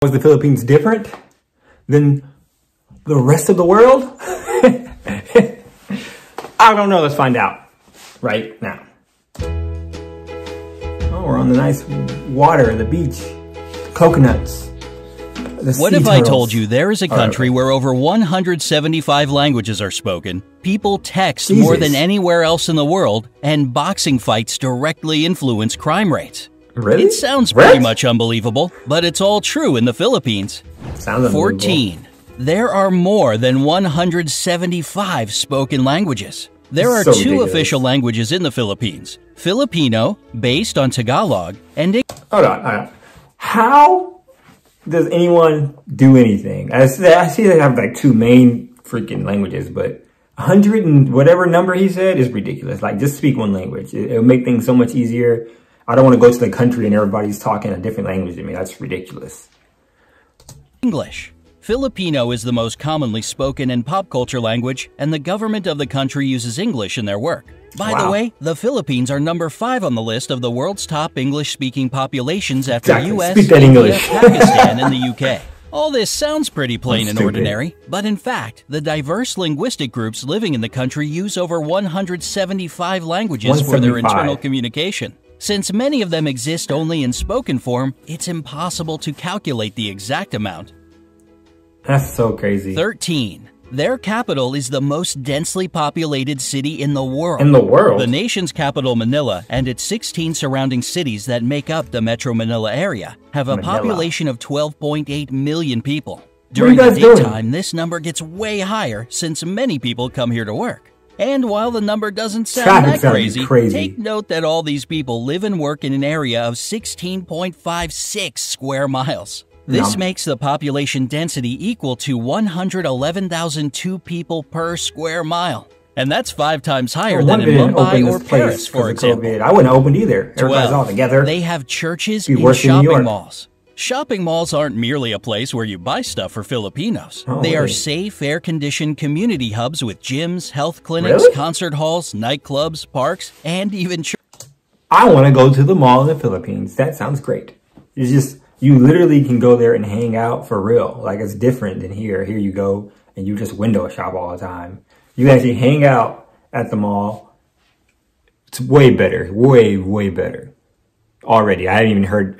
Was the Philippines different than the rest of the world? I don't know. Let's find out right now. Oh, we're on the nice water, the beach, coconuts. What if I told you there is a country where over 175 languages are spoken, people text more than anywhere else in the world, and boxing fights directly influence crime rates? Really? It sounds pretty much unbelievable, but it's all true in the Philippines. Sounds unbelievable. 14. There are more than 175 spoken languages. There are two ridiculous. official languages in the Philippines: Filipino, based on Tagalog, and Hold on. How does anyone do anything? I see they have like two main freaking languages, but 100 and whatever number he said is ridiculous. Like, just speak one language. It'll make things so much easier. I don't want to go to the country and everybody's talking a different language to me. That's ridiculous. English. Filipino is the most commonly spoken and pop culture language, and the government of the country uses English in their work. By the way, the Philippines are number 5 on the list of the world's top English-speaking populations after US, India, Pakistan, and the UK. All this sounds pretty plain and ordinary, but in fact, the diverse linguistic groups living in the country use over 175 languages for their internal communication. Since many of them exist only in spoken form, it's impossible to calculate the exact amount. That's so crazy. 13. Their capital is the most densely populated city in the world. In the world? The nation's capital, Manila, and its 16 surrounding cities that make up the Metro Manila area have a population of 12.8 million people. During the daytime, this number gets way higher since many people come here to work. And while the number doesn't sound that crazy, take note that all these people live and work in an area of 16.56 square miles. This makes the population density equal to 111,002 people per square mile. And that's 5 times higher than in Mumbai or Paris, for example. I wouldn't have opened either. Everybody's all together. They have churches and shopping malls. Shopping malls aren't merely a place where you buy stuff for Filipinos. They are safe, air-conditioned community hubs with gyms, health clinics, concert halls, nightclubs, parks, and even churches. I want to go to the mall in the Philippines. That sounds great. It's just, you literally can go there and hang out for real. Like, it's different than here. Here you go and you just window shop all the time. You actually hang out at the mall. It's way better. Way, way better. Already. I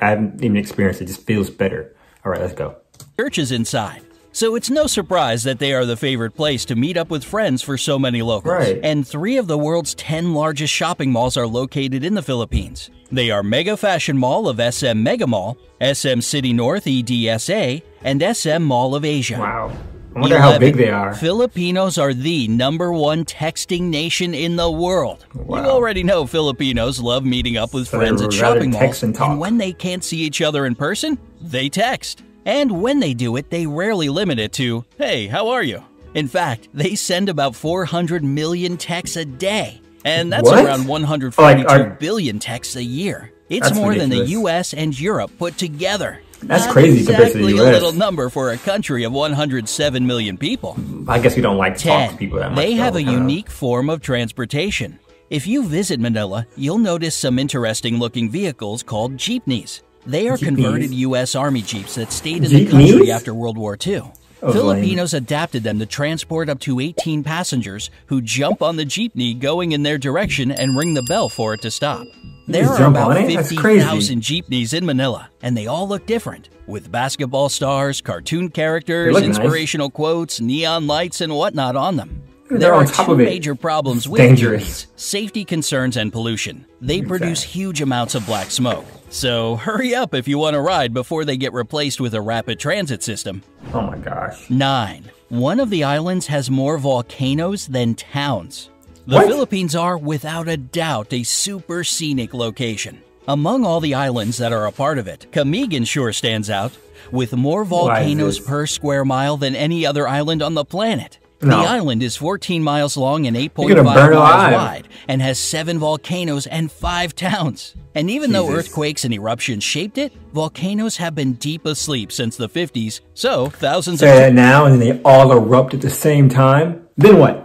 haven't even experienced it. It just feels better. All right, let's go. Churches inside. So it's no surprise that they are the favorite place to meet up with friends for so many locals. And 3 of the world's 10 largest shopping malls are located in the Philippines. They are Mega Fashion Mall of SM Mega Mall, SM City North EDSA, and SM Mall of Asia. Wow. I wonder how big they are. Filipinos are the #1 texting nation in the world. You already know Filipinos love meeting up with friends at shopping malls, and when they can't see each other in person, they text. And when they do it, they rarely limit it to, "Hey, how are you?" In fact, they send about 400 million texts a day, and that's around 142 billion texts a year. It's more than the US and Europe put together. That's crazy compared to the US. A little number for a country of 107 million people. I guess we don't like to talk to people that much. They have a unique form of transportation. If you visit Manila, you'll notice some interesting looking vehicles called jeepneys. They are converted U.S. Army Jeeps that stayed in the country after World War II. Filipinos adapted them to transport up to 18 passengers who jump on the jeepney going in their direction and ring the bell for it to stop. There are about 50,000 jeepneys in Manila, and they all look different, with basketball stars, cartoon characters, inspirational quotes, neon lights, and whatnot on them. There are 2 major problems with jeepneys: safety concerns and pollution. They produce huge amounts of black smoke. So hurry up if you want to ride before they get replaced with a rapid transit system. Oh my gosh. 9. One of the islands has more volcanoes than towns. The Philippines are, without a doubt, a super scenic location. Among all the islands that are a part of it, Camiguin sure stands out, with more volcanoes per square mile than any other island on the planet. The island is 14 miles long and 8.5 miles wide, and has 7 volcanoes and 5 towns. And even though earthquakes and eruptions shaped it, volcanoes have been deep asleep since the 50s, so thousands of... Say that now, and then they all erupt at the same time? Then what?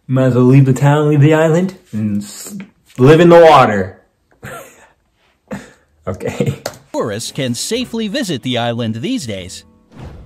Might as well leave the town, leave the island, and live in the water. Okay. tourists can safely visit the island these days.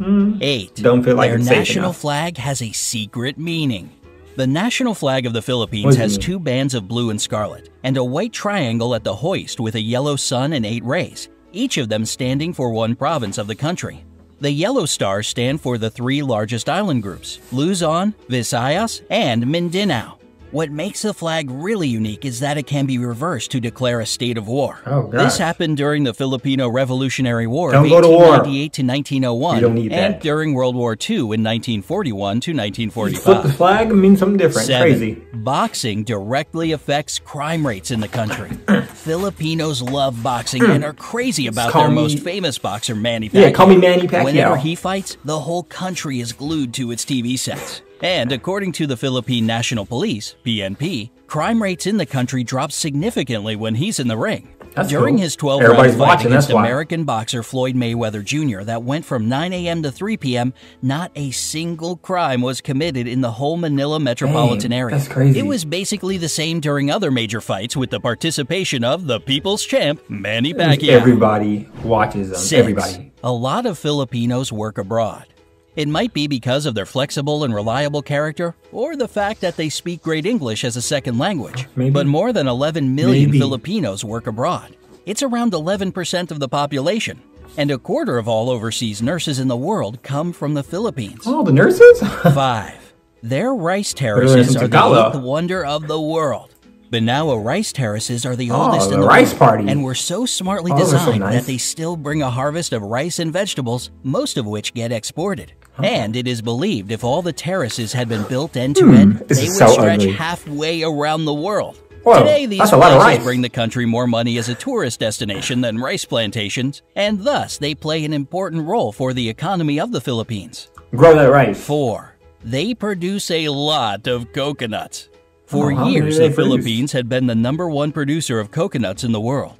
8. Don't feel like Their it's safe national enough. flag has a secret meaning. The national flag of the Philippines has 2 bands of blue and scarlet, and a white triangle at the hoist with a yellow sun and 8 rays, each of them standing for one province of the country. The yellow stars stand for the 3 largest island groups, Luzon, Visayas, and Mindanao. What makes the flag really unique is that it can be reversed to declare a state of war. Oh, gosh. This happened during the Filipino Revolutionary War Don't of go to war. 1898 to 1901 You don't need and that. during World War II in 1941 to Flip the 1945. flag and mean something different. 7. Crazy. Boxing directly affects crime rates in the country. Filipinos love boxing and are crazy about Call their me- most famous boxer, Manny Pacquiao. Yeah, call me Manny Pacquiao. Whenever he fights, the whole country is glued to its TV sets. And according to the Philippine National Police, PNP, crime rates in the country drop significantly when he's in the ring. That's During cool. his 12-round Everybody's fight watching, against that's why. American boxer Floyd Mayweather Jr. that went from 9 a.m. to 3 p.m., not a single crime was committed in the whole Manila metropolitan Dang, area. that's crazy. It was basically the same during other major fights with the participation of the people's champ, Manny Pacquiao. Everybody watches them. 6. Everybody. A lot of Filipinos work abroad. It might be because of their flexible and reliable character, or the fact that they speak great English as a second language. Maybe. But more than 11 million Maybe. Filipinos work abroad. It's around 11% of the population, and a quarter of all overseas nurses in the world come from the Philippines. Oh, the nurses? 5. Their rice terraces are the Tagalog. 8th wonder of the world. Banawa rice terraces are the Oh, oldest in the the rice world, party. and were so smartly Oh, those are so designed nice. that they still bring a harvest of rice and vegetables, most of which get exported. And it is believed if all the terraces had been built end to end, this they is would so stretch ugly. halfway around the world. Whoa, Today, these that's a lot of places rice. bring the country more money as a tourist destination than rice plantations, and thus they play an important role for the economy of the Philippines. Grow that rice. 4. They produce a lot of coconuts. For how many years, do they the produce? Philippines had been the #1 producer of coconuts in the world.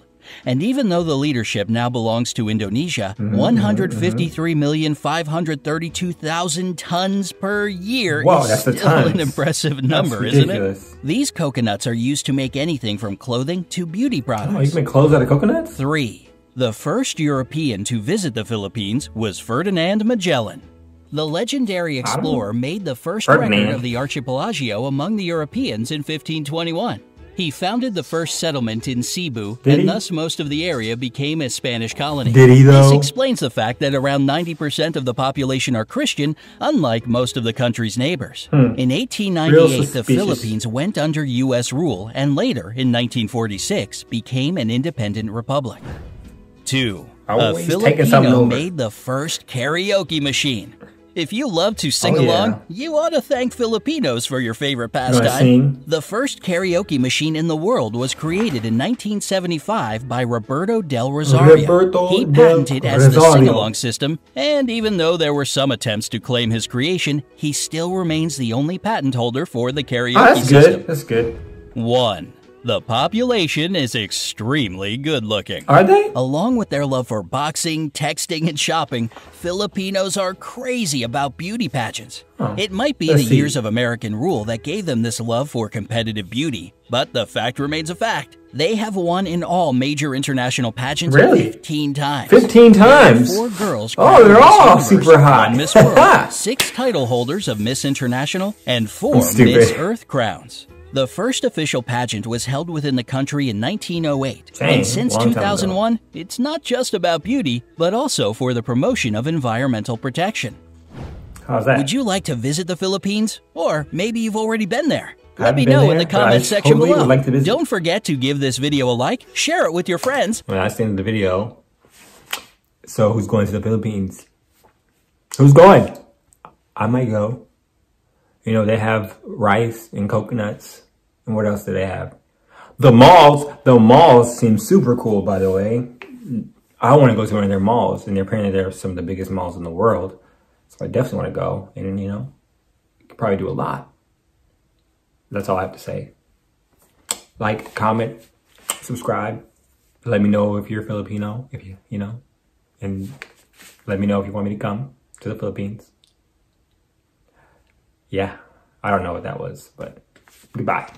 And even though the leadership now belongs to Indonesia, 153,532,000 tons per year Wow, is that's the still an tons. impressive number, That's isn't it? ridiculous. These coconuts are used to make anything from clothing to beauty Oh, you products. can make clothes out of coconuts? 3. The first European to visit the Philippines was Ferdinand Magellan. The legendary explorer made the first record Ferdinand. of the archipelago among the Europeans in 1521. He founded the first settlement in Cebu, Did and he? thus most of the area became a Spanish colony. Did he, though? This explains the fact that around 90% of the population are Christian, unlike most of the country's neighbors. In 1898, Real the suspicious. Philippines went under U.S. rule, and later, in 1946, became an independent republic. 2. A Always taking something Filipino over. made the first karaoke machine. If you love to sing Oh, yeah. along, you ought to thank Filipinos for your favorite wanna pastime. sing? The first karaoke machine in the world was created in 1975 by Roberto Del Rosario. Roberto He Del patented as the Rosario. sing-along system, and even though there were some attempts to claim his creation, he still remains the only patent holder for the karaoke Oh, that's system. good. That's good. 1. The population is extremely good-looking. Are they? Along with their love for boxing, texting, and shopping, Filipinos are crazy about beauty pageants. It might be Let's the see. years of American rule that gave them this love for competitive beauty, but the fact remains a fact. They have won in all major international pageants Really? 15 times. 15 There are times? 4 girls. Oh, crowned they're Miss all Universe, super hot. 1 Miss World, 6 title holders of Miss International, and 4 stupid. Miss Earth crowns. The first official pageant was held within the country in 1908, Dang, and since long time ago. 2001, it's not just about beauty, but also for the promotion of environmental protection. How's that? Would you like to visit the Philippines? Or maybe you've already been there? Let haven't me been know in there, the but I comments section totally below. would like to visit. Don't forget to give this video a like, share it with your friends. When I seen the video. So who's going to the Philippines? Who's going? I might go. You know, they have rice and coconuts. And what else do they have? The malls seem super cool, by the way. I want to go to one of their malls, and apparently they're some of the biggest malls in the world. So I definitely want to go, and you know, you could probably do a lot. That's all I have to say. Like, comment, subscribe. Let me know if you're Filipino, if you know, and let me know if you want me to come to the Philippines. Yeah, I don't know what that was, but goodbye.